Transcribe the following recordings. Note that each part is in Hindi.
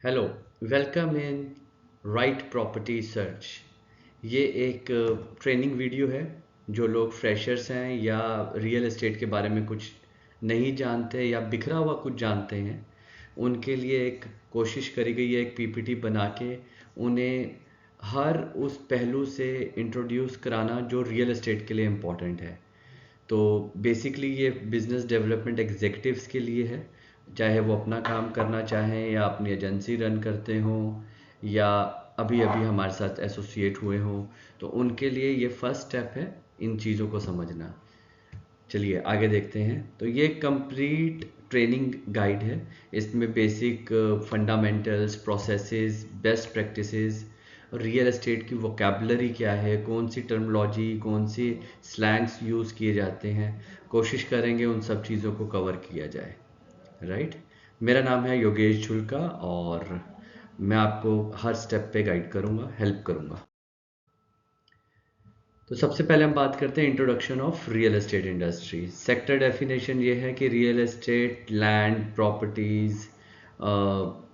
Hello, welcome in right property search. ये एक ट्रेनिंग वीडियो है। जो लोग फ्रेशर्स हैं या रियल एस्टेट के बारे में कुछ नहीं जानते या बिखरा हुआ कुछ जानते हैं, उनके लिए एक कोशिश करी गई है एक पीपीटी बना के उन्हें हर उस पहलू से इंट्रोड्यूस कराना जो रियल एस्टेट के लिए इम्पोर्टेंट है। तो बेसिकली ये बिजनेस डेवलपमेंट एग्जीक्यूटिव्स के लिए है, चाहे वो अपना काम करना चाहें या अपनी एजेंसी रन करते हों या अभी अभी हमारे साथ एसोसिएट हुए हों। तो उनके लिए ये फर्स्ट स्टेप है इन चीज़ों को समझना। चलिए आगे देखते हैं। तो ये कंप्लीट ट्रेनिंग गाइड है। इसमें basic fundamentals, processes, best practices, real estate की वोकेबलरी क्या है, कौन सी टर्मोलॉजी, कौन सी स्लैंग्स यूज़ किए जाते हैं, कोशिश करेंगे उन सब चीज़ों को कवर किया जाए। राइट। मेरा नाम है योगेश झुलका और मैं आपको हर स्टेप पे गाइड करूँगा, हेल्प करूँगा। तो सबसे पहले हम बात करते हैं introduction of real estate industry. Sector definition ये है कि real estate land properties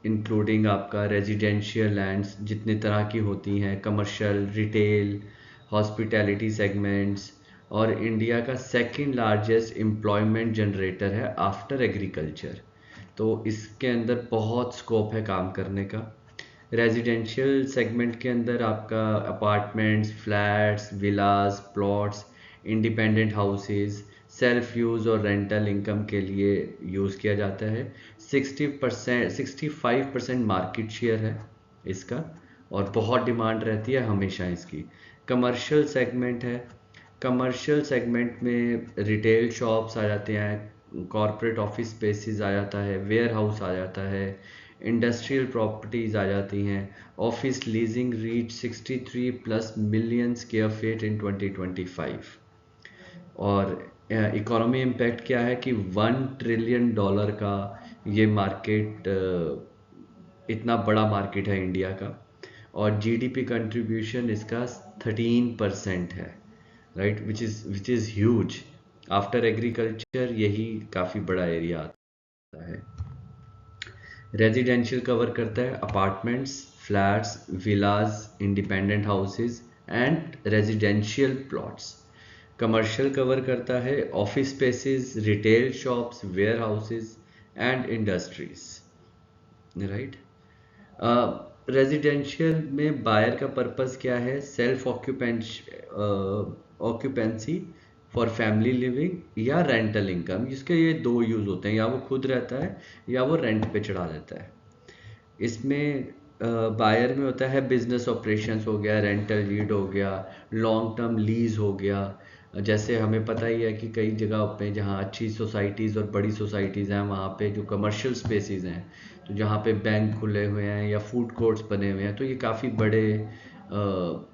including आपका रेजिडेंशियल लैंड्स जितनी तरह की होती हैं, कमर्शियल, रिटेल, हॉस्पिटैलिटी सेगमेंट्स, और इंडिया का सेकंड लार्जेस्ट एम्प्लॉयमेंट जनरेटर है आफ्टर एग्रीकल्चर। तो इसके अंदर बहुत स्कोप है काम करने का। रेजिडेंशियल सेगमेंट के अंदर आपका apartments, flats, villas, plots, independent houses self use और रेंटल इनकम के लिए यूज़ किया जाता है। 65% मार्केट शेयर है इसका, और बहुत डिमांड रहती है हमेशा इसकी। कमर्शियल सेगमेंट है। कमर्शियल सेगमेंट में रिटेल शॉप्स आ जाते हैं, कॉरपोरेट ऑफिस स्पेसेस आ जाता है, वेयर हाउस आ जाता है, इंडस्ट्रियल प्रॉपर्टीज़ आ जाती हैं। Office leasing reach 63 plus million square feet in 2025। और इकोनॉमी इम्पैक्ट क्या है कि $1 ट्रिलियन का ये मार्केट, इतना बड़ा मार्केट है इंडिया का, और जीडीपी कंट्रीब्यूशन इसका 13% है। Right, which is huge. After agriculture यही काफ़ी बड़ा एरिया आता है। रेजिडेंशियल कवर करता है apartments, flats, villas, independent houses and residential plots. Commercial cover करता है office spaces, retail shops, warehouses and industries. Right. Residential में बायर का पर्पस क्या है? Self occupancy for family living या रेंटल इनकम। इसके ये दो यूज़ होते हैं, या वो खुद रहता है या वो रेंट पे चढ़ा देता है। इसमें बायर में होता है बिजनेस ऑपरेशंस हो गया, रेंटल लीड हो गया, लॉन्ग टर्म लीज हो गया। जैसे हमें पता ही है कि कई जगह पे जहाँ अच्छी सोसाइटीज़ और बड़ी सोसाइटीज़ हैं, वहाँ पे जो कमर्शियल स्पेसेस हैं, तो जहाँ पे बैंक खुले हुए हैं या फूड कोर्ट्स बने हुए हैं, तो ये काफ़ी बड़े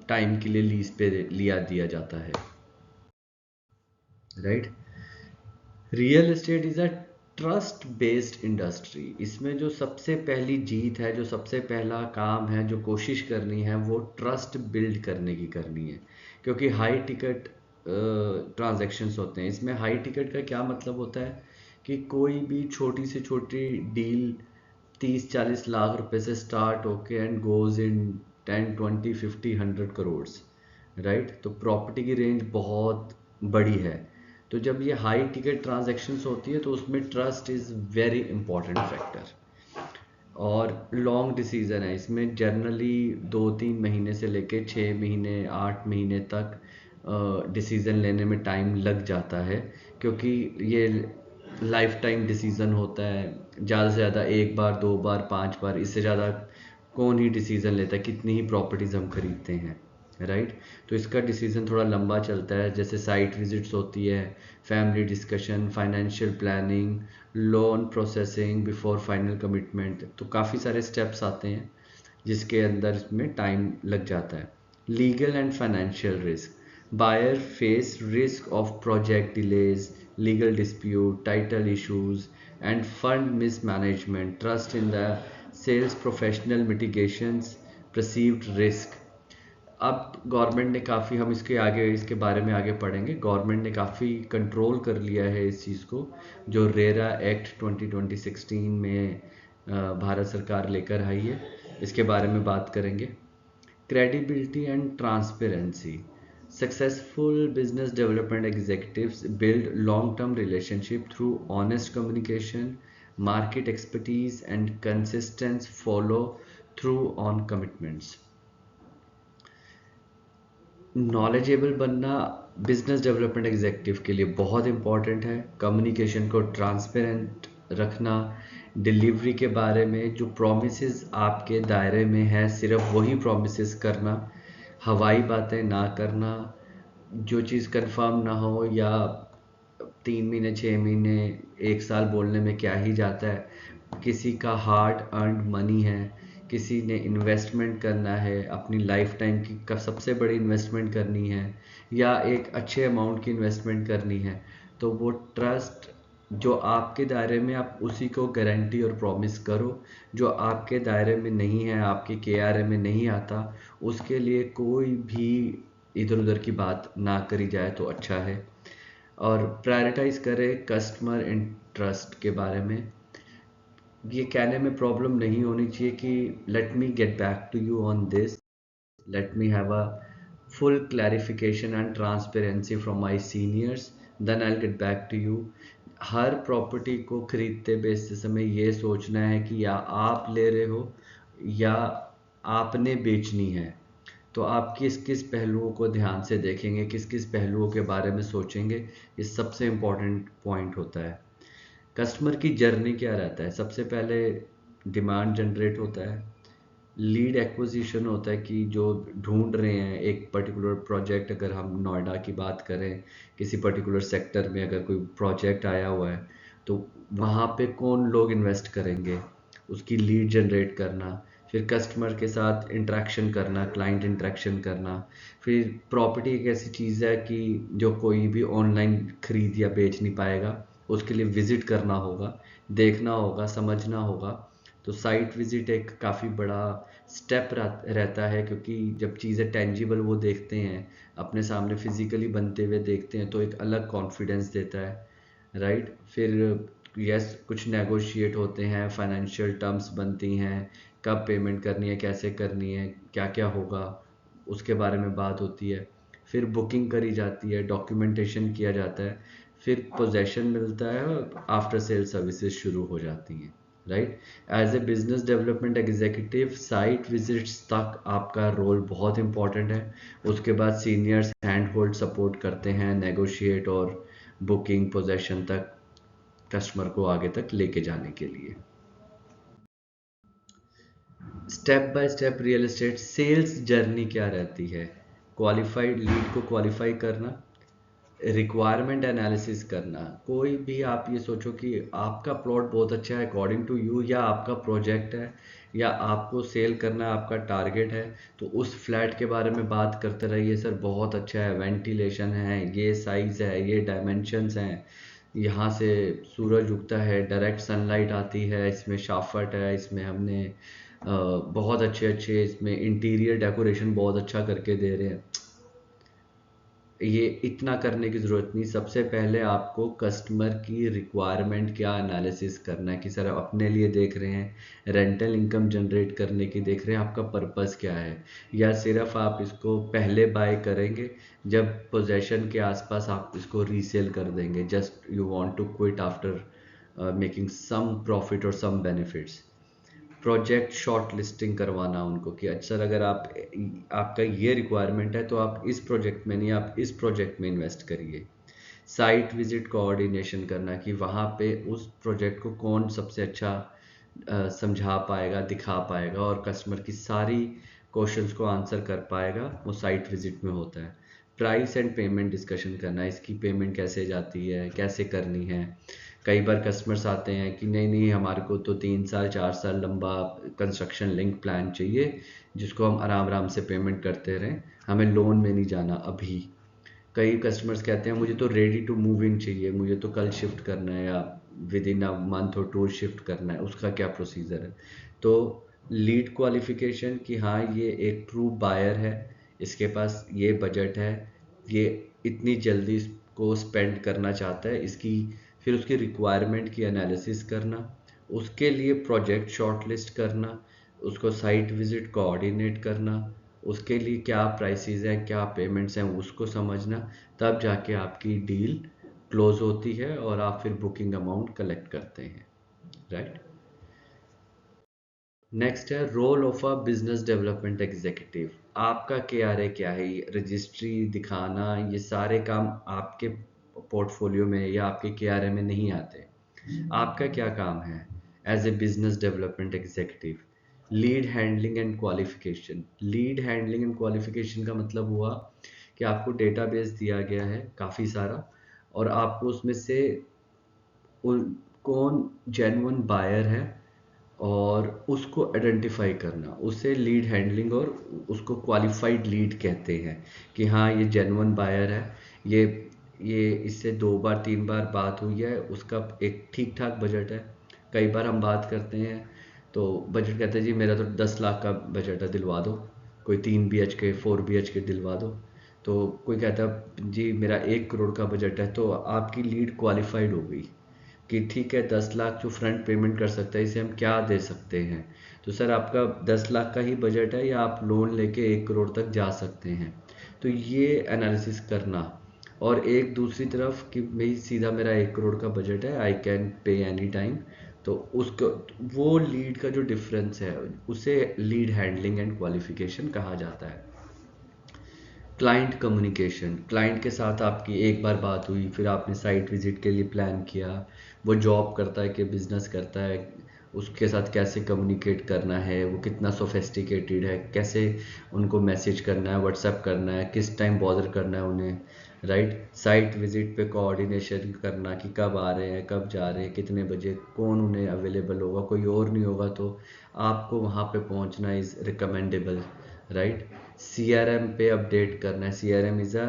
टाइम के लिए लीज पे लिया दिया जाता है। Right. Real estate is a trust based industry. इसमें जो सबसे पहली जीत है, जो सबसे पहला काम है, जो कोशिश करनी है, वो ट्रस्ट बिल्ड करने की करनी है। क्योंकि हाई टिकट ट्रांजैक्शंस होते हैं। इसमें हाई टिकट का क्या मतलब होता है कि कोई भी छोटी से छोटी डील 30-40 लाख रुपए से स्टार्ट होके and goes in 10, 20, 50, 100 crore. Right. तो प्रॉपर्टी की रेंज बहुत बड़ी है। तो जब ये हाई टिकट ट्रांजैक्शंस होती है तो उसमें trust is very important factor. और लॉन्ग डिसीजन है इसमें, जनरली 2-3 महीने से लेके 6 महीने 8 महीने तक डिसीज़न लेने में टाइम लग जाता है। क्योंकि ये लाइफ टाइम डिसीज़न होता है। ज़्यादा से ज़्यादा एक बार, दो बार, 5 बार, इससे ज़्यादा कौन ही डिसीज़न लेता है, कितनी ही प्रॉपर्टीज़ हम खरीदते हैं। राइट। तो इसका डिसीज़न थोड़ा लंबा चलता है, जैसे साइट विजिट्स होती है, family discussion, financial planning, loan processing before final commitment. तो काफ़ी सारे स्टेप्स आते हैं जिसके अंदर इसमें टाइम लग जाता है। Legal and financial risk. Buyer face risk of project delays, legal dispute, title issues and fund mismanagement. Trust in the sales professional mitigations perceived risk. अब गवर्नमेंट ने काफ़ी, हम इसके आगे इसके बारे में आगे पढ़ेंगे, गवर्नमेंट ने काफ़ी कंट्रोल कर लिया है इस चीज़ को। जो रेरा एक्ट 2016 में भारत सरकार लेकर आई है, इसके बारे में बात करेंगे। Credibility and transparency. Successful business development executives build long term relationship through honest communication, market expertise and consistent follow through on commitments। Knowledgeable बनना बिजनेस डेवलपमेंट एग्जीक्यूटिव के लिए बहुत इंपॉर्टेंट है। कम्युनिकेशन को ट्रांसपेरेंट रखना, डिलीवरी के बारे में जो प्रोमिसेस आपके दायरे में है सिर्फ वही प्रोमिसेस करना, हवाई बातें ना करना, जो चीज़ कंफर्म ना हो या 3 महीने 6 महीने 1 साल बोलने में क्या ही जाता है। किसी का हार्ड अर्नड मनी है, किसी ने इन्वेस्टमेंट करना है, अपनी लाइफ टाइम की सबसे बड़ी इन्वेस्टमेंट करनी है या एक अच्छे अमाउंट की इन्वेस्टमेंट करनी है, तो वो ट्रस्ट जो आपके दायरे में आप उसी को गारंटी और प्रॉमिस करो। जो आपके दायरे में नहीं है, आपके केआरए में नहीं आता, उसके लिए कोई भी इधर उधर की बात ना करी जाए तो अच्छा है। और प्रायोरिटाइज करें कस्टमर इंटरेस्ट के बारे में। ये कहने में प्रॉब्लम नहीं होनी चाहिए कि let me get back to you on this, let me have a full clarification and transparency from my seniors, then I'll get back to you। Her property को खरीदते बेचते समय ये सोचना है कि या आप ले रहे हो या आपने बेचनी है, तो आप किस किस पहलुओं को ध्यान से देखेंगे, किस किस पहलुओं के बारे में सोचेंगे, ये सबसे इम्पोर्टेंट पॉइंट होता है। कस्टमर की जर्नी क्या रहता है? सबसे पहले डिमांड जनरेट होता है, लीड एक्विजिशन होता है कि जो ढूंढ रहे हैं एक पर्टिकुलर प्रोजेक्ट। अगर हम नोएडा की बात करें, किसी पर्टिकुलर सेक्टर में अगर कोई प्रोजेक्ट आया हुआ है तो वहाँ पे कौन लोग इन्वेस्ट करेंगे, उसकी लीड जनरेट करना, फिर कस्टमर के साथ इंटरेक्शन करना, क्लाइंट इंटरेक्शन करना। फिर प्रॉपर्टी एक ऐसी चीज़ है कि जो कोई भी ऑनलाइन खरीद या बेच नहीं पाएगा, उसके लिए विज़िट करना होगा, देखना होगा, समझना होगा। तो साइट विज़िट एक काफ़ी बड़ा स्टेप रहता है, क्योंकि जब चीज़ें टेंजिबल वो देखते हैं, अपने सामने फिजिकली बनते हुए देखते हैं, तो एक अलग कॉन्फिडेंस देता है, राइट। फिर यस, कुछ नेगोशिएट होते हैं, फाइनेंशियल टर्म्स बनती हैं, कब पेमेंट करनी है, कैसे करनी है, क्या क्या होगा, उसके बारे में बात होती है। फिर बुकिंग करी जाती है, डॉक्यूमेंटेशन किया जाता है, फिर पोजेशन मिलता है और आफ्टर सेल सर्विसेज शुरू हो जाती हैं, right. As a business development executive site visits तक आपका रोल बहुत इंपॉर्टेंट है। उसके बाद सीनियर्स हैंड होल्ड सपोर्ट करते हैं, नेगोशिएट और बुकिंग पोजेशन तक कस्टमर को आगे तक लेके जाने के लिए। Step by step real estate sales journey क्या रहती है? क्वालिफाइड लीड को क्वालिफाई करना, रिक्वायरमेंट एनालिसिस करना। कोई भी आप ये सोचो कि आपका प्लॉट बहुत अच्छा है अकॉर्डिंग टू यू, या आपका प्रोजेक्ट है या आपको सेल करना है, आपका टारगेट है, तो उस फ्लैट के बारे में बात करते रहिए। सर बहुत अच्छा है, वेंटिलेशन है, ये साइज़ है, ये डायमेंशंस हैं, यहाँ से सूरज उगता है, डायरेक्ट सनलाइट आती है, इसमें शाफट है, इसमें हमने बहुत अच्छे अच्छे इसमें इंटीरियर डेकोरेशन बहुत अच्छा करके दे रहे हैं। ये इतना करने की ज़रूरत नहीं। सबसे पहले आपको कस्टमर की रिक्वायरमेंट क्या एनालिसिस करना है कि सर अपने लिए देख रहे हैं, रेंटल इनकम जनरेट करने की देख रहे हैं, आपका पर्पस क्या है, या सिर्फ आप इसको पहले बाय करेंगे, जब पोजेशन के आसपास आप इसको रीसेल कर देंगे, just you want to quit after making some profit और some benefits. Project shortlisting करवाना उनको कि अच्छा अगर आपका ये रिक्वायरमेंट है तो आप इस प्रोजेक्ट में नहीं, आप इस प्रोजेक्ट में इन्वेस्ट करिए। साइट विजिट कोऑर्डिनेशन करना कि वहाँ पे उस प्रोजेक्ट को कौन सबसे अच्छा समझा पाएगा, दिखा पाएगा और कस्टमर की सारी क्वेश्चंस को आंसर कर पाएगा, वो साइट विजिट में होता है। प्राइस एंड पेमेंट डिस्कशन करना, इसकी पेमेंट कैसे जाती है, कैसे करनी है। कई बार कस्टमर्स आते हैं कि नहीं नहीं, हमारे को तो 3 साल 4 साल लंबा कंस्ट्रक्शन लिंक प्लान चाहिए, जिसको हम आराम आराम से पेमेंट करते रहें, हमें लोन में नहीं जाना अभी। कई कस्टमर्स कहते हैं मुझे तो रेडी टू मूव इन चाहिए, मुझे तो कल शिफ्ट करना है या विद इन अ मंथ और 2 शिफ्ट करना है, उसका क्या प्रोसीजर है। तो लीड क्वालिफिकेशन कि हाँ ये एक ट्रू बायर है, इसके पास ये बजट है, ये इतनी जल्दी इसको स्पेंड करना चाहता है, इसकी फिर उसकी रिक्वायरमेंट की एनालिसिस करना, उसके लिए प्रोजेक्ट शॉर्टलिस्ट करना, उसको साइट विजिट कोऑर्डिनेट करना, उसके लिए क्या प्राइसेस हैं, क्या पेमेंट्स हैं, उसको समझना, तब जाके आपकी डील क्लोज होती है और आप फिर बुकिंग अमाउंट कलेक्ट करते हैं, राइट। नेक्स्ट है role of a business development executive. आपका केआरए क्या है, रजिस्ट्री दिखाना, ये सारे काम आपके पोर्टफोलियो में या आपके केआरए में नहीं आते। आपका क्या काम है as a business development executive? Lead handling and qualification. Lead handling and qualification का मतलब हुआ कि आपको डेटाबेस दिया गया है काफ़ी सारा, और आपको उसमें से कौन जेन्युइन बायर है और उसको आइडेंटिफाई करना, उसे लीड हैंडलिंग, और उसको क्वालिफाइड लीड कहते हैं कि हाँ ये जेन्युइन बायर है, ये इससे 2 बार 3 बार बात हुई है, उसका एक ठीक ठाक बजट है। कई बार हम बात करते हैं तो बजट कहते हैं जी मेरा तो 10 लाख का बजट है, दिलवा दो। कोई 3 BHK 4 BHK दिलवा दो। तो कोई कहता है जी मेरा 1 करोड़ का बजट है, तो आपकी लीड क्वालिफाइड हो गई कि ठीक है 10 लाख जो फ्रंट पेमेंट कर सकता है, इसे हम क्या दे सकते हैं। तो सर आपका 10 लाख का ही बजट है या आप लोन लेके 1 करोड़ तक जा सकते हैं। तो ये एनालिसिस करना, और एक दूसरी तरफ कि भाई सीधा मेरा 1 करोड़ का बजट है, I can pay any time, तो उसको वो लीड का जो डिफरेंस है उसे लीड हैंडलिंग एंड क्वालिफिकेशन कहा जाता है। क्लाइंट कम्युनिकेशन, क्लाइंट के साथ आपकी एक बार बात हुई, फिर आपने साइट विजिट के लिए प्लान किया, वो जॉब करता है कि बिजनेस करता है, उसके साथ कैसे कम्युनिकेट करना है, वो कितना सोफेस्टिकेटेड है, कैसे उनको मैसेज करना है, व्हाट्सएप करना है, किस टाइम बॉदर करना है उन्हें, राइट। साइट विजिट पे कोऑर्डिनेशन करना कि कब आ रहे हैं, कब जा रहे हैं, कितने बजे, कौन उन्हें अवेलेबल होगा, कोई और नहीं होगा तो आपको वहाँ पे पहुँचना इज़ रिकमेंडेबल, राइट। सीआरएम पे अपडेट करना है। CRM is a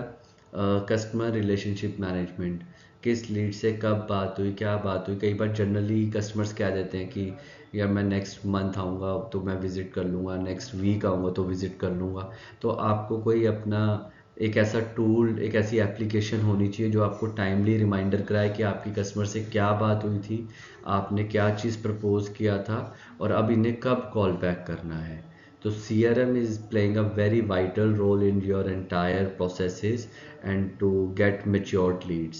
customer relationship management. किस लीड से कब बात हुई, क्या बात हुई। कई बार जनरली कस्टमर्स कह देते हैं कि यार मैं नेक्स्ट मंथ आऊँगा तो मैं विज़िट कर लूँगा, नेक्स्ट वीक आऊँगा तो विज़िट कर लूँगा। तो आपको कोई अपना एक ऐसा टूल, एक ऐसी एप्लीकेशन होनी चाहिए जो आपको टाइमली रिमाइंडर कराए कि आपकी कस्टमर से क्या बात हुई थी, आपने क्या चीज़ प्रपोज किया था, और अब इन्हें कब कॉल बैक करना है। So CRM is playing a very vital role in your entire processes and to get matured leads.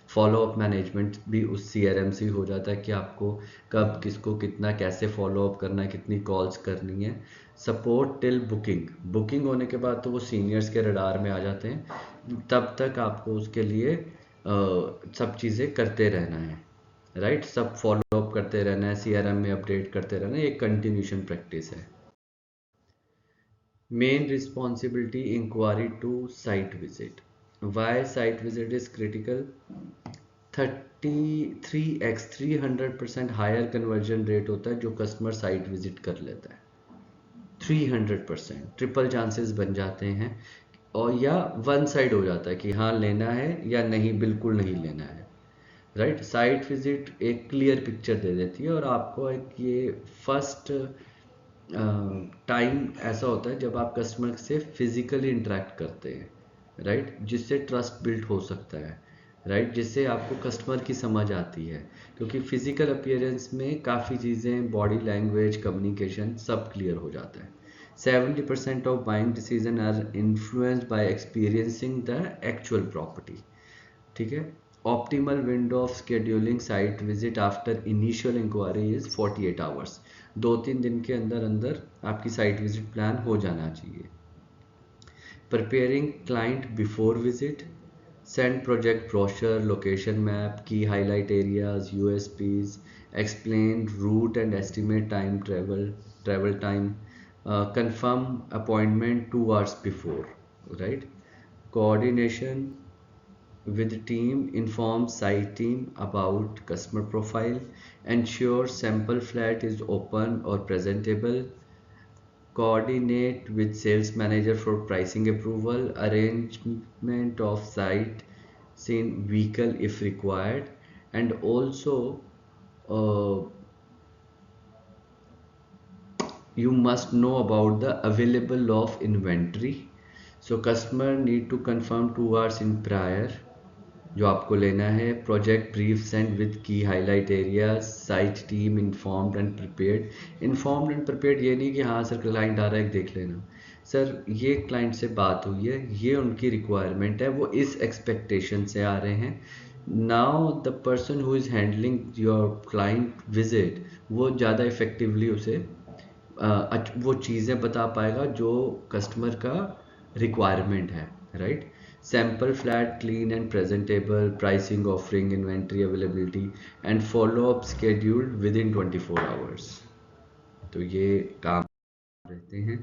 Follow up management भी उस CRM से ही हो जाता है कि आपको कब किसको कितना कैसे फॉलो अप करना है, कितनी कॉल्स करनी है। सपोर्ट टिल बुकिंग, बुकिंग होने के बाद तो वो सीनियर्स के रडार में आ जाते हैं, तब तक आपको उसके लिए सब चीज़ें करते रहना है, राइट। सब फॉलो अप करते रहना है, CRM में अपडेट करते रहना है, एक कंटिन्यूशन प्रैक्टिस है। Main responsibility inquiry to site visit. Why site visit is critical? 33x 300% higher conversion rate होता है जो कस्टमर साइट विजिट कर लेता है। 300% ट्रिपल चांसेस बन जाते हैं, और या वन साइड हो जाता है कि हाँ लेना है या नहीं, बिल्कुल नहीं लेना है, राइट। साइट विजिट एक क्लियर पिक्चर दे देती है, और आपको एक ये फर्स्ट टाइम ऐसा होता है जब आप कस्टमर से फिजिकली इंटरेक्ट करते हैं, राइट, जिससे ट्रस्ट बिल्ड हो सकता है, राइट, जिससे आपको कस्टमर की समझ आती है, क्योंकि फिजिकल अपीयरेंस में काफ़ी चीज़ें, बॉडी लैंग्वेज, कम्युनिकेशन सब क्लियर हो जाता है। 70% of buying decision are influenced by experiencing the actual property, ठीक है। Optimal window of scheduling site visit after initial inquiry is 48 hours. 2-3 दिन के अंदर अंदर आपकी साइट विजिट प्लान हो जाना चाहिए। Preparing client before visit, send project brochure, location map, key highlight areas, USPs, explain route and estimate time, travel time, confirm appointment 2 hours before, right. Coordination with team, inform site team about customer profile, ensure sample flat is open or presentable, coordinate with sales manager for pricing approval, arrangement of site scene vehicle if required, and also uh, you must know about the available of inventory. So customer need to confirm 2 hours in prior, जो आपको लेना है। प्रोजेक्ट ब्रीफ सेंड विद की highlight area, site team informed and prepared. Informed and prepared ये नहीं कि हाँ सर क्लाइंट आ रहा है देख लेना, सर ये क्लाइंट से बात हुई है, ये उनकी रिक्वायरमेंट है, वो इस एक्सपेक्टेशन से आ रहे हैं। Now the person who is handling your client visit वो ज़्यादा इफेक्टिवली उसे वो चीज़ें बता पाएगा जो कस्टमर का रिक्वायरमेंट है, right. Sample flat clean and presentable, pricing offering inventory availability and follow up scheduled within 24 hours. तो ये काम रहते हैं।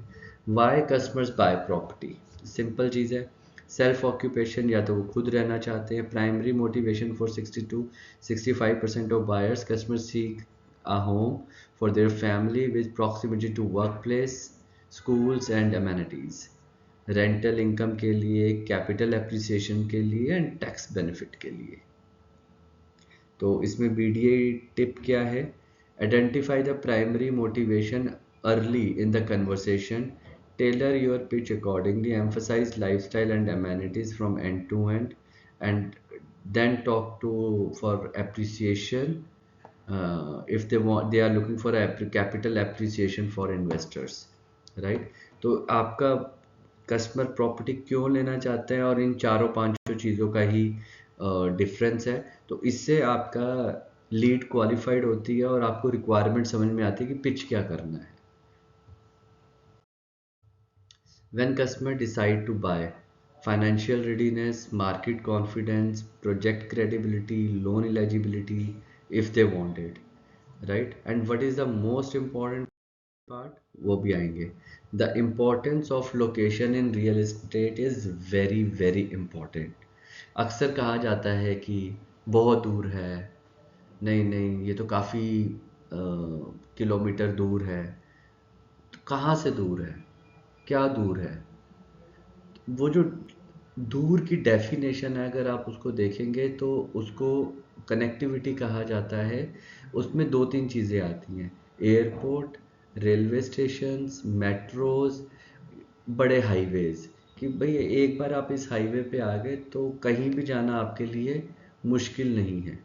Why customers buy property, simple चीज़ है। सेल्फ ऑक्यूपेशन, या तो वो खुद रहना चाहते हैं। Primary motivation for 60 to 65% of buyers, customers seek a home for their family with proximity to workplace, schools and amenities. Rental income के लिए, कैपिटल एप्रिसिएशन के लिए एंड टैक्स बेनिफिट के लिए। तो इसमें बीडीए टिप क्या है? Identify the primary motivation early in the conversation, tailor your pitch accordingly, emphasize lifestyle and amenities from end to end, and then talk to for appreciation if they are looking for a capital appreciation for investors, right। तो आपका कस्टमर प्रॉपर्टी क्यों लेना चाहते हैं और इन चारों पांचों चीज़ों का ही डिफरेंस है। तो इससे आपका लीड क्वालिफाइड होती है और आपको रिक्वायरमेंट समझ में आती है कि पिच क्या करना है। When customer decide to buy, financial readiness, market confidence, project credibility, loan eligibility, if they want it, right? And what is the most important part? वो भी आएंगे। The importance of location in real estate is very very important। अक्सर कहा जाता है कि बहुत दूर है, नहीं नहीं ये तो काफ़ी किलोमीटर दूर है। तो कहाँ से दूर है, क्या दूर है? वो जो दूर की डेफिनेशन है अगर आप उसको देखेंगे तो उसको कनेक्टिविटी कहा जाता है। उसमें दो तीन चीज़ें आती हैं, एयरपोर्ट, रेलवे स्टेशंस, मेट्रोज, बड़े हाईवेज। कि भाई एक बार आप इस हाईवे पे आ गए तो कहीं भी जाना आपके लिए मुश्किल नहीं है,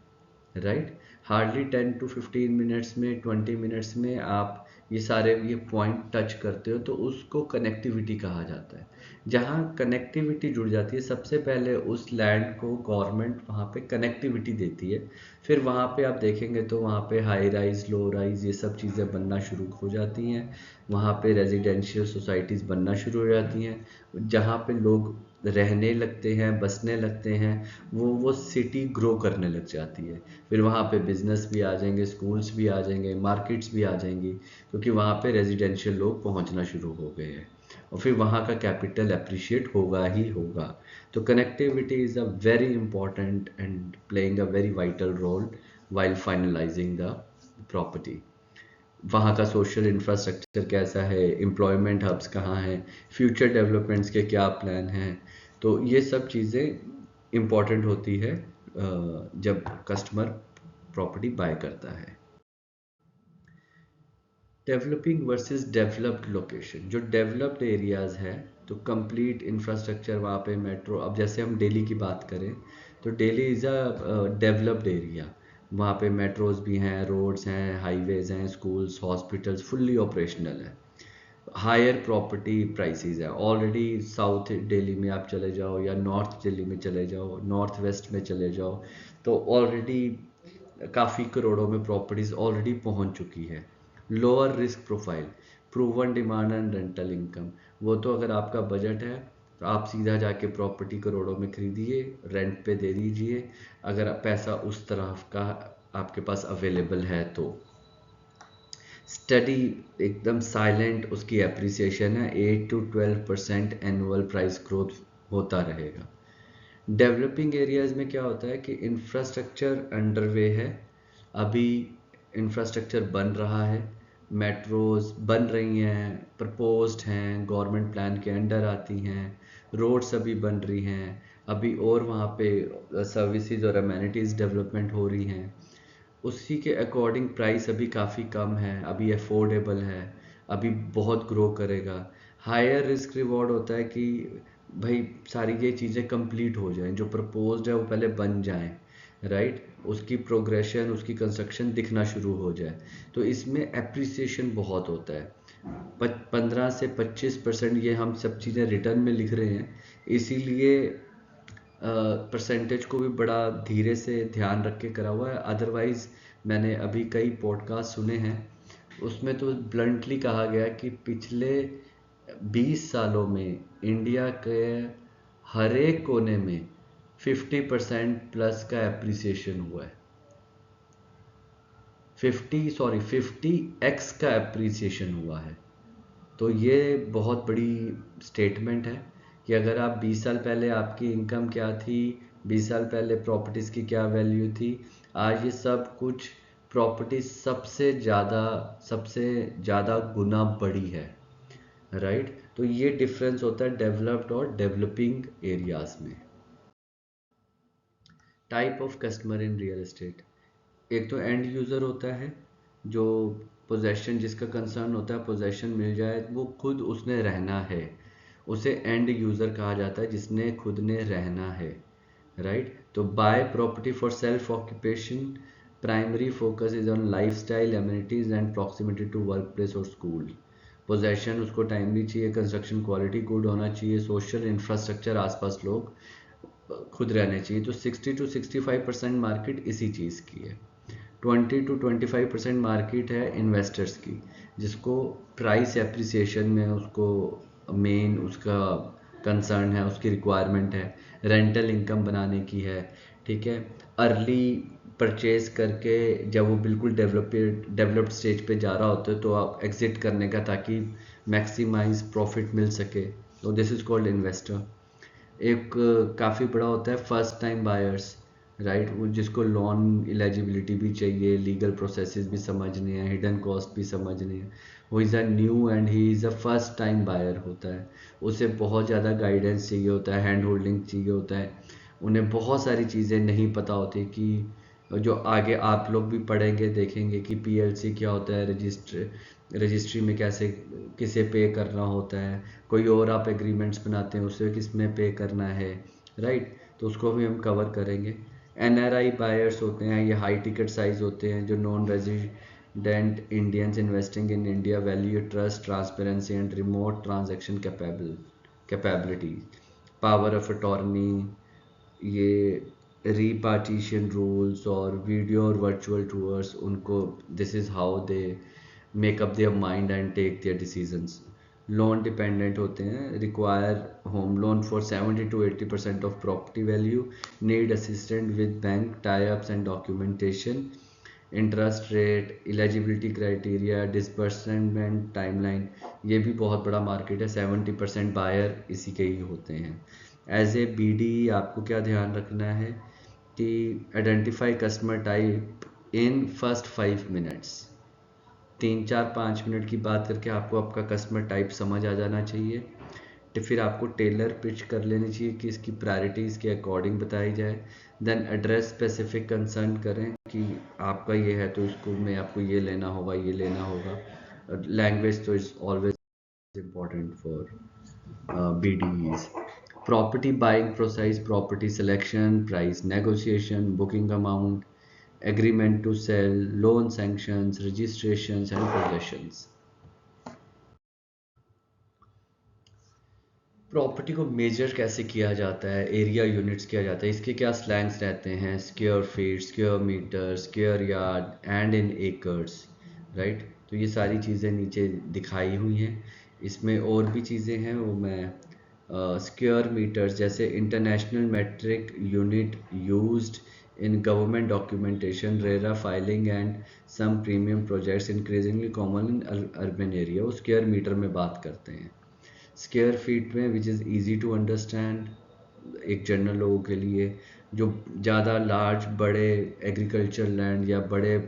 राइट। हार्डली 10 to 15 मिनट्स में, 20 मिनट्स में आप ये सारे ये पॉइंट टच करते हो, तो उसको कनेक्टिविटी कहा जाता है। जहाँ कनेक्टिविटी जुड़ जाती है, सबसे पहले उस लैंड को गवर्नमेंट वहाँ पे कनेक्टिविटी देती है। फिर वहाँ पे आप देखेंगे तो वहाँ पे हाई राइज, लो राइज, ये सब चीज़ें बनना शुरू हो जाती हैं। वहाँ पे रेजिडेंशियल सोसाइटीज़ बनना शुरू हो जाती हैं, जहाँ पे लोग रहने लगते हैं, बसने लगते हैं। वो सिटी ग्रो करने लग जाती है। फिर वहाँ पे बिजनेस भी आ जाएंगे, स्कूल्स भी आ जाएंगे, मार्केट्स भी आ जाएंगी, क्योंकि वहाँ पे रेजिडेंशियल लोग पहुँचना शुरू हो गए हैं। और फिर वहाँ का कैपिटल अप्रिशिएट होगा ही होगा। तो connectivity is a very important and playing a very vital role while finalizing the property. वहाँ का सोशल इंफ्रास्ट्रक्चर कैसा है, एम्प्लॉयमेंट हब्स कहाँ हैं, फ्यूचर डेवलपमेंट्स के क्या प्लान हैं। तो ये सब चीज़ें इम्पॉर्टेंट होती है जब कस्टमर प्रॉपर्टी बाय करता है। डेवलपिंग वर्सेस डेवलप्ड लोकेशन, जो डेवलप्ड एरियाज़ है तो कंप्लीट इंफ्रास्ट्रक्चर वहाँ पे, मेट्रो। अब जैसे हम दिल्ली की बात करें तो Delhi is a developed area. वहाँ पे मेट्रोज भी हैं, रोड्स हैं, हाईवेज हैं, स्कूल्स, हॉस्पिटल्स फुल्ली ऑपरेशनल है। हायर प्रॉपर्टी प्राइसेस है ऑलरेडी। साउथ दिल्ली में आप चले जाओ या नॉर्थ दिल्ली में चले जाओ, नॉर्थ वेस्ट में चले जाओ, तो ऑलरेडी काफ़ी करोड़ों में प्रॉपर्टीज ऑलरेडी पहुंच चुकी है। Lower risk profile, proven demand and rental income, वो तो अगर आपका बजट है तो आप सीधा जाके प्रॉपर्टी करोड़ों में खरीदिए, रेंट पे दे दीजिए, अगर पैसा उस तरह का आपके पास अवेलेबल है तो। स्टडी एकदम साइलेंट उसकी एप्रिसिएशन है, 8 to 12% एनुअल प्राइस ग्रोथ होता रहेगा। डेवलपिंग एरियाज में क्या होता है कि इंफ्रास्ट्रक्चर अंडरवे है, अभी इंफ्रास्ट्रक्चर बन रहा है, मेट्रोज बन रही हैं, प्रपोज्ड हैं, गवर्नमेंट प्लान के अंडर आती हैं, रोड्स अभी बन रही हैं अभी, और वहाँ पे सर्विसेज और अमेनिटीज़ डेवलपमेंट हो रही हैं। उसी के अकॉर्डिंग प्राइस अभी काफ़ी कम है, अभी अफोर्डेबल है, अभी बहुत ग्रो करेगा। हायर रिस्क रिवॉर्ड होता है कि भाई सारी ये चीज़ें कंप्लीट हो जाएं, जो प्रपोज्ड है वो पहले बन जाएं, राइट, उसकी प्रोग्रेशन, उसकी कंस्ट्रक्शन दिखना शुरू हो जाए। तो इसमें एप्रिसिएशन बहुत होता है। 15 से 25% ये हम सब चीज़ें रिटर्न में लिख रहे हैं, इसीलिए परसेंटेज को भी बड़ा धीरे से ध्यान रख के करा हुआ है। अदरवाइज मैंने अभी कई पॉडकास्ट सुने हैं, उसमें तो ब्लंटली कहा गया कि पिछले 20 सालों में इंडिया के हर एक कोने में 50% प्लस का एप्रिसिएशन हुआ है। 50x का एप्रिसिएशन हुआ है। तो ये बहुत बड़ी स्टेटमेंट है कि अगर आप 20 साल पहले आपकी इनकम क्या थी, 20 साल पहले प्रॉपर्टीज़ की क्या वैल्यू थी, आज ये सब कुछ प्रॉपर्टी सबसे ज़्यादा गुना बढ़ी है, राइट। तो ये डिफरेंस होता है डेवलप्ड और डेवलपिंग एरियाज में। Type of customer in real estate, एक तो एंड यूज़र होता है, जो पोजेशन, जिसका कंसर्न होता है पोजेशन मिल जाए, वो खुद उसने रहना है, उसे एंड यूज़र कहा जाता है, जिसने खुद ने रहना है, राइट। तो buy property for self occupation, primary focus is on lifestyle, amenities and proximity to workplace और स्कूल। पोजेशन उसको टाइमली चाहिए, कंस्ट्रक्शन क्वालिटी गुड होना चाहिए, सोशल इंफ्रास्ट्रक्चर आसपास लोग खुद रहने चाहिए। तो 60 to 65% मार्केट इसी चीज़ की है। 20 to 25% मार्केट है इन्वेस्टर्स की, जिसको प्राइस एप्रिसिएशन में उसको मेन उसका कंसर्न है, उसकी रिक्वायरमेंट है, रेंटल इनकम बनाने की है, ठीक है। अर्ली परचेज करके जब वो बिल्कुल डेवलप्ड स्टेज पे जा रहा होता है तो आप एग्जिट करने का, ताकि मैक्सिमाइज प्रॉफिट मिल सके। तो दिस इज कॉल्ड इन्वेस्टर। एक काफ़ी बड़ा होता है फर्स्ट टाइम बायर्स, राइट, वो जिसको लोन एलिजिबिलिटी भी चाहिए, लीगल प्रोसेसेस भी समझने हैं, हिडन कॉस्ट भी समझने हैं, वो is a new and he is a first time buyer होता है। उसे बहुत ज़्यादा गाइडेंस चाहिए होता है, हैंड होल्डिंग चाहिए होता है, उन्हें बहुत सारी चीज़ें नहीं पता होती, कि जो आगे आप लोग भी पढ़ेंगे देखेंगे कि पीएलसी क्या होता है, रजिस्ट्री में कैसे किसे पे करना होता है, कोई और आप एग्रीमेंट्स बनाते हैं उसे किस में पे करना है, राइट। तो उसको भी हम कवर करेंगे। एनआरआई बायर्स होते हैं, ये हाई टिकट साइज होते हैं, जो non resident Indians investing in India, value trust, transparency and remote transaction capability, power of attorney, ये रीपार्टीशन रूल्स और वीडियो और वर्चुअल टूर्स, उनको this is how they make up their mind and take their decisions. Loan dependent होते हैं, require home loan for 70 to 80% of property value, need assistant with bank tie ups and documentation, interest rate, eligibility criteria, disbursement timeline, ये भी बहुत बड़ा मार्केट है। 70% बायर इसी के ही होते हैं। एज ए बीडी आपको क्या ध्यान रखना है कि identify customer type in first 5 minutes. 3 4 5 minute की बात करके आपको आपका कस्टमर टाइप समझ आ जाना चाहिए। तो फिर आपको टेलर पिच कर लेनी चाहिए कि इसकी प्रायोरिटीज़ के अकॉर्डिंग बताई जाए। देन एड्रेस स्पेसिफिक कंसर्न करें कि आपका ये है तो इसको में आपको ये लेना होगा, ये लेना होगा। लैंग्वेज तो is always important for BDEs। Property buying process, property selection, price negotiation, booking amount, agreement to sell, loan sanctions, registrations and possessions। Property को मेजर कैसे किया जाता है, एरिया यूनिट्स किया जाता है, इसके क्या स्लैंग्स रहते हैं, square feet, square meter, square yard and in acres, right. तो ये सारी चीज़ें नीचे दिखाई हुई हैं। इसमें और भी चीज़ें हैं, वो मैं स्क्वायर मीटर्स जैसे international metric unit used in government documentation, RERA filing and some premium projects increasingly common in urban area, वो स्क्वायर मीटर में बात करते हैं। स्क्वायर फीट में which is easy to understand एक जनरल लोगों के लिए, जो ज़्यादा लार्ज बड़े एग्रीकल्चर लैंड या बड़े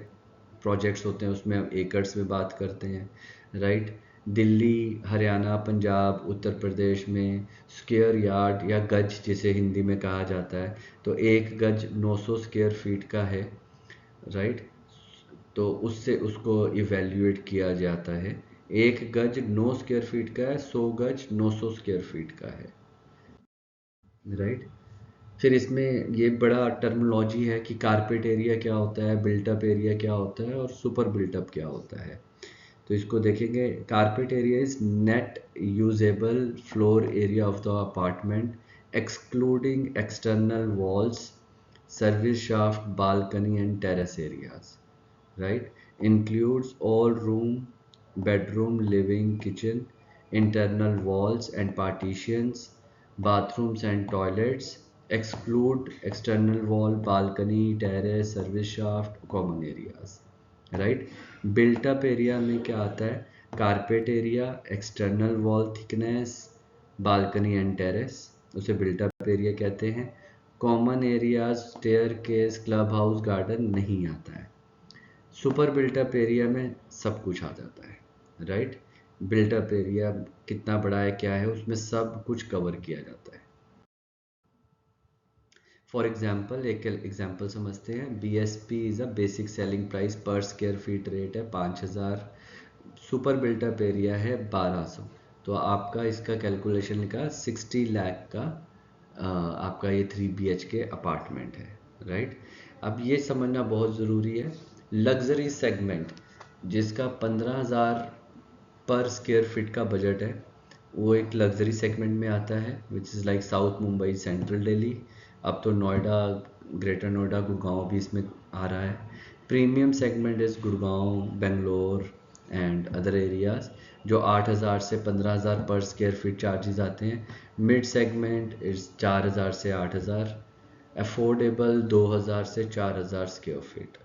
प्रोजेक्ट्स होते हैं उसमें हम एकर्स में बात करते हैं, राइट। दिल्ली, हरियाणा, पंजाब, उत्तर प्रदेश में स्क्वायर यार्ड या गज जिसे हिंदी में कहा जाता है, तो एक गज 900 स्क्वायर फीट का है, राइट। तो उससे उसको इवेल्युएट किया जाता है। एक गज 9 स्क्वायर फीट का है, 100 गज 900 स्क्वायर फीट का है, राइट। फिर इसमें ये बड़ा टर्मिनोलॉजी है कि कारपेट एरिया क्या होता है, बिल्टअप एरिया क्या होता है और सुपर बिल्टअप क्या होता है। तो इसको देखेंगे। Carpet area is net usable floor area of the apartment excluding external walls, service shaft, balcony and terrace areas, right? Includes all room, bedroom, living, kitchen, internal walls and partitions, bathrooms and toilets, exclude external wall, balcony, terrace, service shaft, common areas, right? Built up area में क्या आता है? Carpet area, external wall thickness, balcony and terrace, उसे बिल्ट अप एरिया कहते हैं। Common areas, staircase, clubhouse, garden नहीं आता है। सुपर बिल्टअप एरिया में सब कुछ आ जाता है, राइट। बिल्टअप एरिया कितना बड़ा है, क्या है, उसमें सब कुछ कवर किया जाता है। फॉर एग्जाम्पल एक एग्जाम्पल समझते हैं। BSP is a basic selling price पर स्क्वायर फीट रेट है 5,000, सुपर बिल्टअप एरिया है 1200। तो आपका इसका कैलकुलेशन लिखा 60 लाख का आपका ये 3 BHK अपार्टमेंट है, राइट। अब ये समझना बहुत ज़रूरी है। लग्जरी सेगमेंट जिसका 15,000 पर स्क्वायर फीट का बजट है, वो एक लग्जरी सेगमेंट में आता है, which is like south Mumbai, central Delhi. अब तो नोएडा, ग्रेटर नोएडा, गुड़गांव भी इसमें आ रहा है। Premium segment is Gurgaon, Bangalore and other areas, जो 8,000 से 15,000 पर स्क्वायर फीट चार्जेस आते हैं। मिड सेगमेंट इज़ 4,000 से 8,000। अफोर्डेबल 2,000 से 4,000 स्क्वायर फीट।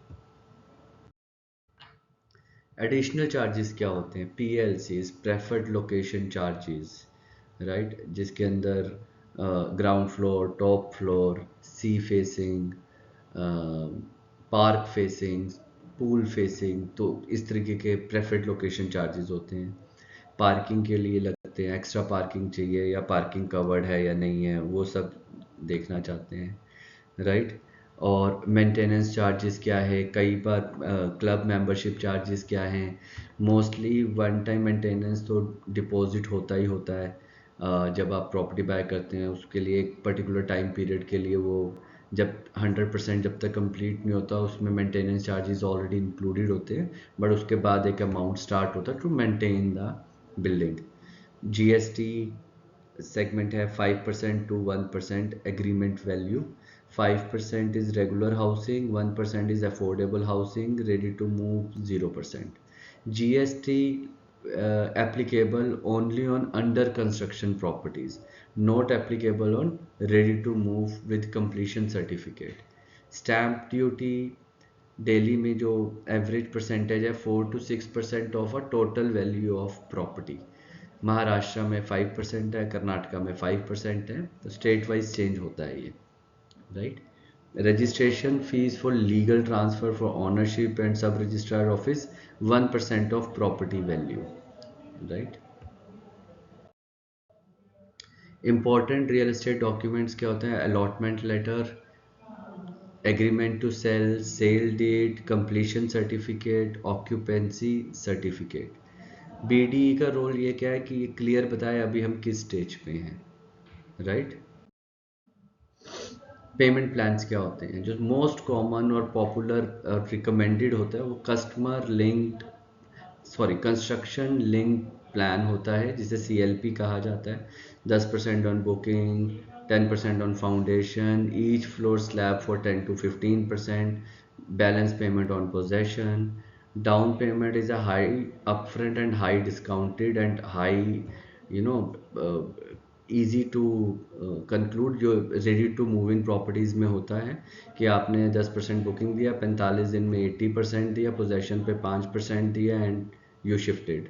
एडिशनल चार्जेस क्या होते हैं? PLCs, preferred location charges, right, जिसके अंदर ground floor, top floor, sea facing, park facing, pool facing, तो इस तरीके के प्रेफर्ड लोकेशन चार्जेस होते हैं। पार्किंग के लिए लगते हैं, एक्स्ट्रा पार्किंग चाहिए या पार्किंग कवर्ड है या नहीं है, वो सब देखना चाहते हैं, राइट। और मेंटेनेंस चार्जेस क्या है, कई बार क्लब मेंबरशिप चार्जेस क्या हैं। मोस्टली वन टाइम मेंटेनेंस तो डिपॉजिट होता ही होता है। जब आप प्रॉपर्टी बाय करते हैं उसके लिए एक पर्टिकुलर टाइम पीरियड के लिए, वो जब 100% जब तक कंप्लीट नहीं होता उसमें मेंटेनेंस चार्जेस ऑलरेडी इंक्लूडेड होते हैं, बट उसके बाद एक अमाउंट स्टार्ट होता है to maintain the building. GST segment है 5% to 1% agreement value, 5% is regular housing, 1% is affordable housing, ready to move 0%. GST applicable only on under construction properties, not applicable on ready to move with completion certificate. Stamp duty Delhi में जो एवरेज परसेंटेज है 4 to 6% of a total value of property. Maharashtra में 5% है, कर्नाटका में 5% है, तो स्टेट वाइज चेंज होता है ये, right. Registration fees for legal transfer for ownership and sub registrar office 1% of property value, right. Important real estate documents क्या होते हैं? Allotment letter, agreement to sell, sale deed, completion certificate, occupancy certificate. BDE का रोल ये क्या है कि ये क्लियर बताए अभी हम किस स्टेज पे हैं, राइट। पेमेंट प्लान्स क्या होते हैं? जो मोस्ट कॉमन और पॉपुलर रिकमेंडेड होता है वो customer linked, sorry, construction linked plan होता है, जिसे CLP कहा जाता है। 10% on booking, 10% on foundation, each floor slab for 10 to 15%, balance payment on possession. Down payment is a high upfront and high discounted and high, you know, easy to conclude, जो ready to move in properties में होता है कि आपने 10% बुकिंग दिया, 45 दिन में 80% दिया, पोजेशन पे 5% दिया and you shifted,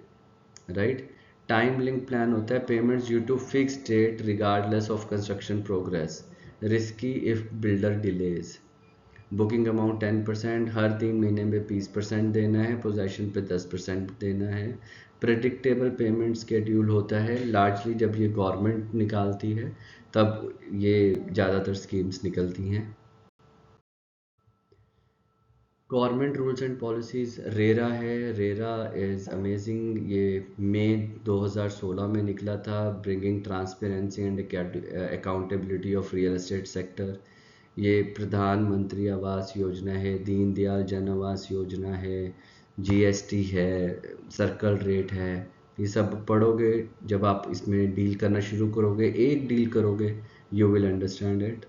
right. Time link plan होता है, payments due to fix date regardless of construction progress, risky if builder delays. Booking amount 10%, हर 3 महीने में 20% देना है, पोजेशन पे 10% देना है। प्रेडिक्टेबल पेमेंट स्केड्यूल होता है, लार्जली जब ये गवर्नमेंट निकालती है तब ये ज़्यादातर स्कीम्स निकलती हैं। Government rules and policies, RERA है। RERA is amazing. ये मई 2016 में निकला था, bringing transparency and accountability of real estate sector. ये प्रधानमंत्री आवास योजना है, दीनदयाल जन आवास योजना है, जीएसटी है, सर्कल रेट है। ये सब पढ़ोगे, जब आप इसमें डील करना शुरू करोगे, एक डील करोगे, you will understand it.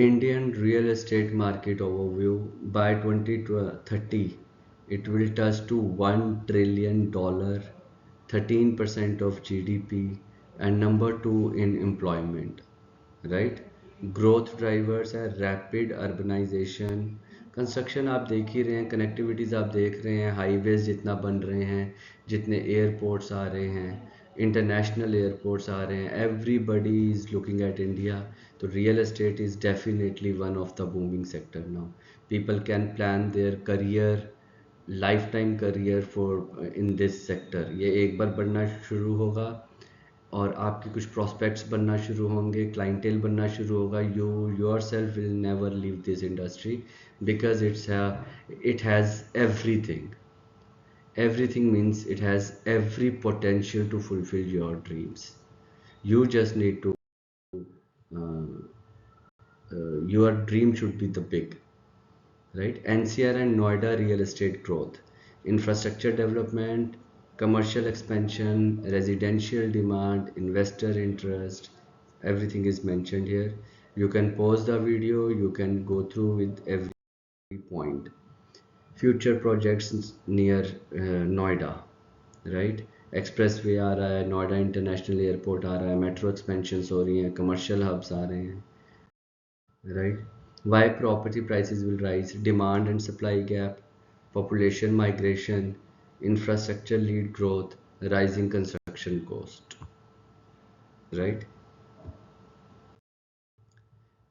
Indian real estate market overview. By 2030, it will touch to $1 trillion, 13% of GDP, and number 2 in employment. Right? Growth drivers है rapid urbanization. कंस्ट्रक्शन आप देख ही रहे हैं, कनेक्टिविटीज़ आप देख रहे हैं, हाईवेज जितना बन रहे हैं, जितने एयरपोर्ट्स आ रहे हैं, इंटरनेशनल एयरपोर्ट्स आ रहे हैं, everybody is looking at India. तो real estate is definitely one of the booming sector now. People can plan their career, lifetime career for in this sector. ये एक बार बढ़ना शुरू होगा और आपके कुछ प्रॉस्पेक्ट्स बनना शुरू होंगे, क्लाइंटेल बनना शुरू होगा. You your self will never leave this industry because it has everything. Everything means it has every potential to fulfill your dreams. You just need to your dream should be the big, right? NCR and Noida real estate growth, infrastructure development, commercial expansion, residential demand, investor interest, everything is mentioned here. You can pause the video, you can go through with every point. Future projects near Noida, right? Expressway आ रहा है, नोएडा इंटरनेशनल एयरपोर्ट आ रहा है, मेट्रो एक्सपेंशंस हो रही हैं, कमर्शियल हब्स आ रहे हैं, right? Why property prices will rise, demand and supply gap, population migration, infrastructure lead growth, rising construction cost, right?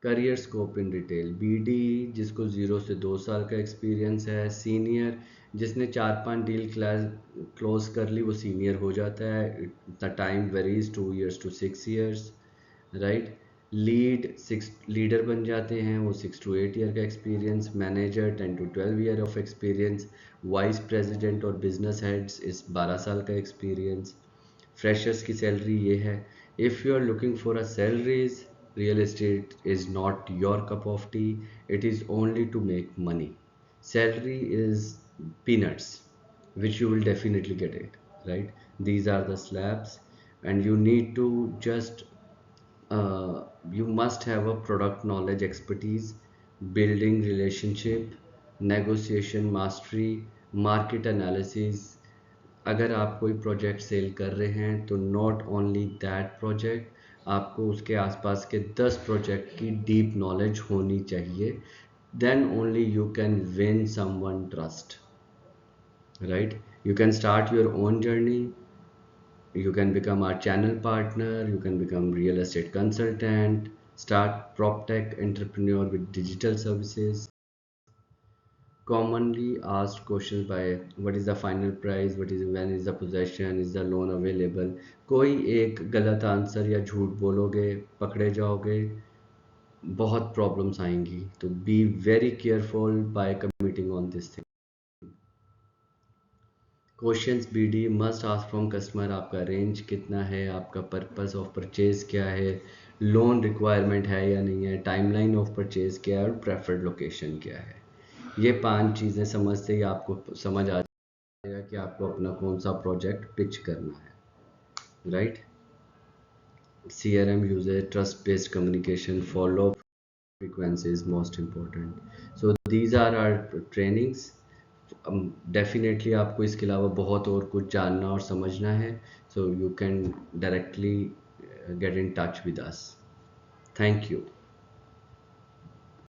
Career scope in detail, BD जिसको 0 से 2 साल का एक्सपीरियंस है, सीनियर जिसने 4-5 डील क्लोज कर ली वो सीनियर हो जाता है. The time varies 2 years to 6 years, right? Leader बन जाते हैं वो 6 to 8 year का experience, manager 10 to 12 year of experience, vice president और बिजनेस हेड्स इस 12 साल का एक्सपीरियंस. फ्रेशर्स की सैलरी ये है. If you are looking for a salaries, real estate is not your cup of tea. It is only to make money. Salary is peanuts, which you will definitely get it, right? These are the slabs, and you need to just you must have a product knowledge, expertise, building relationship, negotiation mastery, market analysis. अगर आप कोई प्रोजेक्ट सेल कर रहे हैं तो नॉट ओनली दैट प्रोजेक्ट, आपको उसके आसपास के 10 प्रोजेक्ट की डीप नॉलेज होनी चाहिए. Then only you can win someone trust, right? You can start your own journey. You can become our channel partner, you can become real estate consultant, start prop tech entrepreneur with digital services. Commonly asked questions by what is the final price, when is the possession, is the loan available. कोई एक गलत आंसर या झूठ बोलोगे पकड़े जाओगे, बहुत प्रॉब्लम्स आएंगी. तो be very careful by committing on this thing. Questions BD must ask from customer, आपका रेंज कितना है, आपका पर्पस ऑफ परचेज क्या है, लोन रिक्वायरमेंट है या नहीं है, टाइमलाइन ऑफ परचेज क्या है और प्रेफर्ड लोकेशन क्या है. ये 5 चीज़ें समझते ही आपको समझ आ जाएगा कि आपको अपना कौन सा प्रोजेक्ट पिच करना है, right? CRM uses, trust based communication, follow frequency is most important. So these are our trainings. Definitely आपको इसके अलावा बहुत और कुछ जानना और समझना है, so you can directly get in touch with us. Thank you.